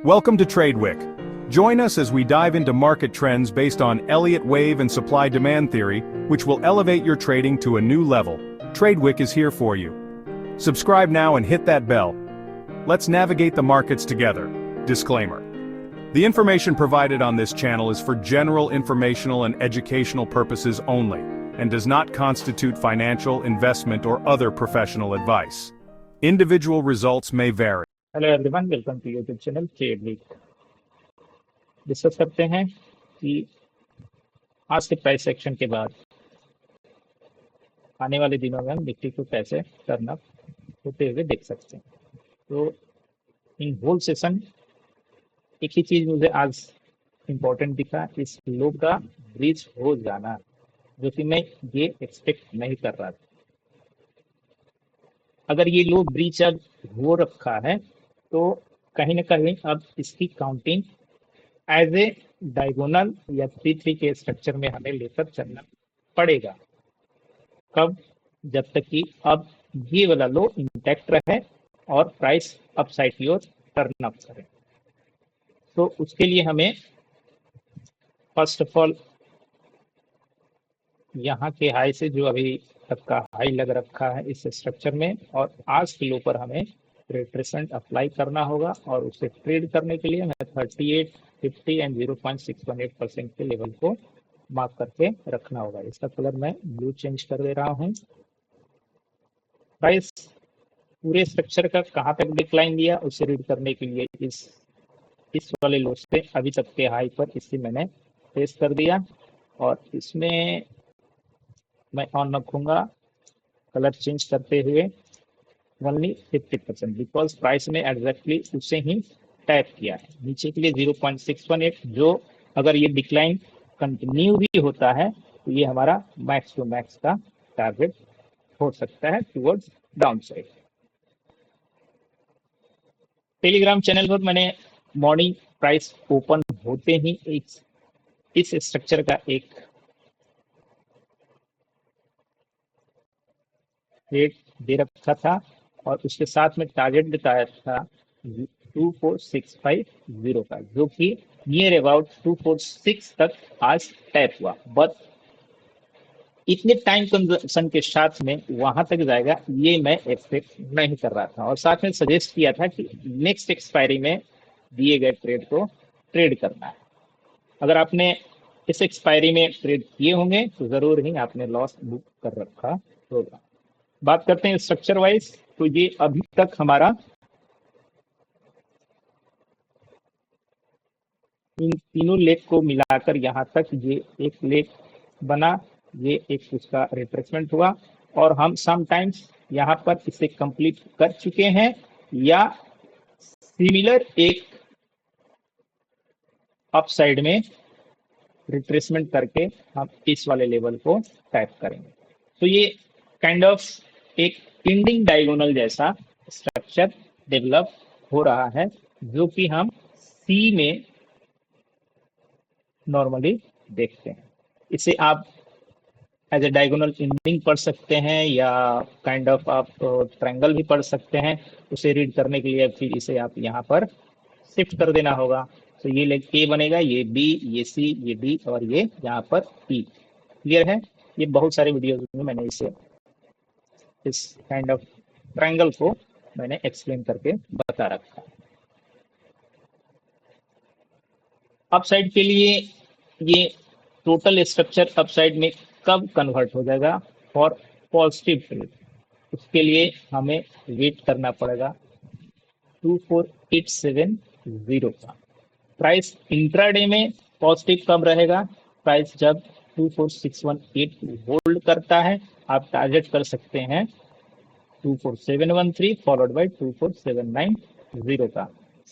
Welcome to TradeWick. Join us as we dive into market trends based on Elliott wave and supply-demand theory, which will elevate your trading to a new level. TradeWick is here for you. Subscribe now and hit that bell. Let's navigate the markets together. Disclaimer. The information provided on this channel is for general informational and educational purposes only, and does not constitute financial, investment, or other professional advice. Individual results may vary. Hello everyone, welcome to YouTube channel trade week. Discuss करते हैं कि आज के price section के बाद आने वाले दिनों में हम निफ्टी को कैसे टर्न अप होते हुए देख सकते हैं। तो इन होल सेशन एक ही चीज़ मुझे आज इम्पोर्टेंट दिखा, इस लो का ब्रीच हो जाना, जो कि मैं ये एक्सपेक्ट नहीं कर रहा था। अगर ये लो ब्रीच अब हो रखा है तो कहीं ना कहीं अब इसकी काउंटिंग एज ए डायगोनल या 3-3 के स्ट्रक्चर में हमें लेकर चलना पड़ेगा। कब? जब तक कि अब ये वाला लो इंटैक्ट रहे और प्राइस अपसाइड की ओर टर्न अप करे। तो उसके लिए हमें फर्स्ट ऑफ ऑल यहाँ के हाई से जो अभी तक का हाई लग रखा है इस स्ट्रक्चर में, और आज के लो पर हमें रिट्रेसमेंट अप्लाई करना होगा, और उसे ट्रेड करने के लिए हमें 38, 50 एंड 0.618% के लेवल को मार्क करके रखना होगा। इसका कलर मैं ब्लू चेंज कर दे रहा हूँ। प्राइस पूरे स्ट्रक्चर का कहाँ तक डिक्लाइन दिया उसे रीड करने के लिए इस वाले लो से अभी तक के हाई पर इसे मैंने टेस्ट कर दिया, और इसमें मैं ऑन रखूंगा कलर चेंज करते हुए ओनली 50%, बिकॉज प्राइस ने एग्जैक्टली उसे ही टैप किया है नीचे के लिए 0.618, जो अगर ये डिक्लाइन कंटिन्यू भी होता है तो ये हमारा मैक्स टू मैक्स का टारगेट हो सकता है towards down side. Telegram channel पर मैंने मॉर्निंग प्राइस ओपन होते ही इस स्ट्रक्चर का एक रेट दे रखा था, और उसके साथ में टारगेट बताया था 24650 का, जो कि नियर अबाउट 246 तक आज टैप हुआ। बट इतने टाइम कंजम्पशन के साथ में वहां तक जाएगा ये मैं एक्सपेक्ट नहीं कर रहा था, और साथ में सजेस्ट किया था कि नेक्स्ट एक्सपायरी में दिए गए ट्रेड को ट्रेड करना है। अगर आपने इस एक्सपायरी में ट्रेड किए होंगे तो जरूर ही आपने लॉस बुक कर रखा होगा। बात करते हैं स्ट्रक्चर वाइज, तो ये अभी तक हमारा इन तीनों लेग को मिलाकर यहाँ तक ये एक लेग बना, ये एक उसका रिट्रेसमेंट हुआ, और हम समटाइम्स यहाँ पर इसे कंप्लीट कर चुके हैं, या सिमिलर एक अपसाइड में रिट्रेसमेंट करके हम इस वाले लेवल को टैप करेंगे। तो ये काइंड ऑफ एक इंडिंग डायगोनल जैसा स्ट्रक्चर डेवलप हो रहा है, जो कि हम सी में नॉर्मली देखते हैं। इसे आप एज ए डायगोनल इंडिंग पढ़ सकते हैं, या काइंड ऑफ आप ट्रायंगल भी पढ़ सकते हैं। उसे रीड करने के लिए फिर इसे आप यहाँ पर शिफ्ट कर देना होगा। तो ये लेग ए बनेगा, ये बी, ये सी, ये डी, और ये यहाँ पर ई। क्लियर है? ये बहुत सारे वीडियोज में मैंने इस काइंड ऑफ ट्रायंगल को मैंने एक्सप्लेन करके बता रखा। अपसाइड के लिए ये टोटल स्ट्रक्चर अपसाइड में कब कन्वर्ट हो जाएगा फॉर पॉजिटिव ट्रेड, उसके लिए हमें वेट करना पड़ेगा 24870 का। प्राइस इंट्राडे में पॉजिटिव कब रहेगा? प्राइस जब 24618 होल्ड करता है। आप टारगेट कर सकते हैं 24713 फॉलोड बाय 24790 का।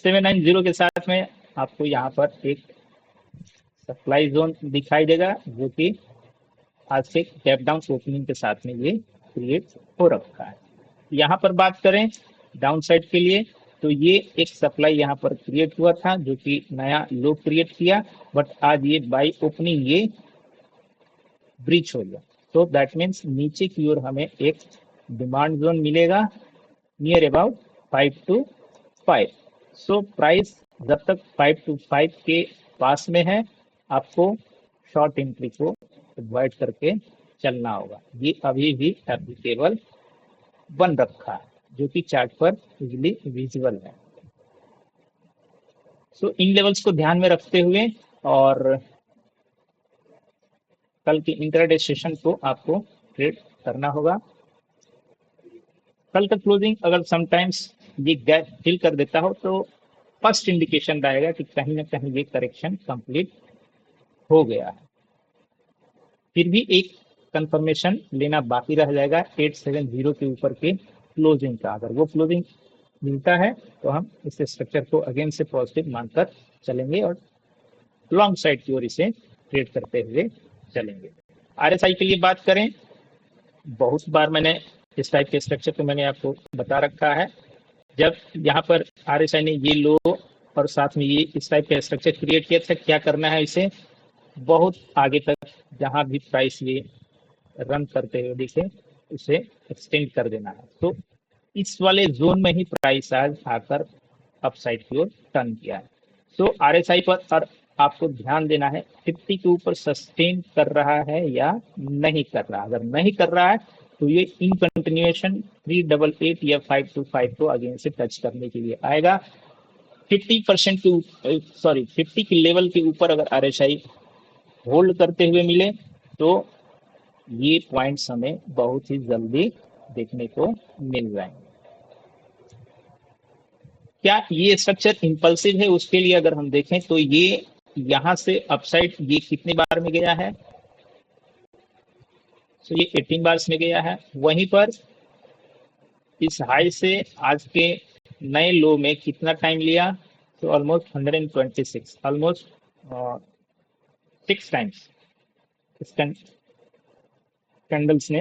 790 के साथ में आपको यहाँ पर एक सप्लाई जोन दिखाई देगा, जो कि आज से गैप डाउन ओपनिंग के साथ में ये क्रिएट हो रखा है। यहाँ पर बात करें डाउन साइड के लिए, तो ये एक सप्लाई यहाँ पर क्रिएट हुआ था, जो कि नया लो क्रिएट किया, बट आज ये बाई ओपनिंग ये ब्रीच हो गया। तो दैट मीन्स नीचे की ओर हमें एक डिमांड जोन मिलेगा near about 5 to 5। So price जब तक 525 के पास में है आपको शॉर्ट एंट्री को अवॉइड करके चलना होगा। ये अभी भी एप्लीकेबल बन रखा है जो कि चार्ट पर इजीली विजिबल है। सो इन लेवल्स को ध्यान में रखते हुए और कल के इंट्राडे सेशन को आपको ट्रेड करना होगा। कल का क्लोजिंग अगर समटाइम्स ये गैप फिल कर देता हो तो फर्स्ट इंडिकेशन रहेगा कि कहीं ना कहीं ये करेक्शन कंप्लीट हो गया है। फिर भी एक कंफर्मेशन लेना बाकी रह जाएगा 870 के ऊपर के क्लोजिंग का। अगर वो क्लोजिंग मिलता है तो हम इस स्ट्रक्चर को अगेन से पॉजिटिव मानकर चलेंगे और लॉन्ग साइड की ओर इसे ट्रेड करते हुए चलेंगे। आरएसआई के लिए बात करें, बहुत बार मैंने इस टाइप के स्ट्रक्चर को मैंने आपको बता रखा है। जब यहाँ पर आरएसआई ने ये लो और साथ में ये इस टाइप का स्ट्रक्चर क्रिएट किया था, क्या करना है, इसे बहुत आगे तक जहां भी प्राइस ये रन करते हुए दिखे उसे एक्सटेंड कर देना है। तो इस वाले जोन में ही प्राइस आज आकर अपसाइड की ओर टर्न किया है। तो आरएसआई पर और आपको ध्यान देना है 50 के ऊपर सस्टेन कर रहा है या नहीं कर रहा। अगर नहीं कर रहा है तो ये इन कंटिन्यूएशन 388 या 525 को अगेन से टच करने के लिए आएगा। 50% के 50 के लेवल के ऊपर अगर आरएसआई होल्ड करते हुए मिले तो ये पॉइंट्स हमें बहुत ही जल्दी देखने को मिल जाएंगे। क्या ये स्ट्रक्चर इंपल्सिव है, उसके लिए अगर हम देखें तो ये यहां से अपसाइड ये कितने बार में गया है, तो ये 18 बार में गया है। वहीं पर इस हाई से आज के नए लो में कितना टाइम लिया, तो ऑलमोस्ट 126, ऑलमोस्ट 6 टाइम्स इस कैंडल्स ने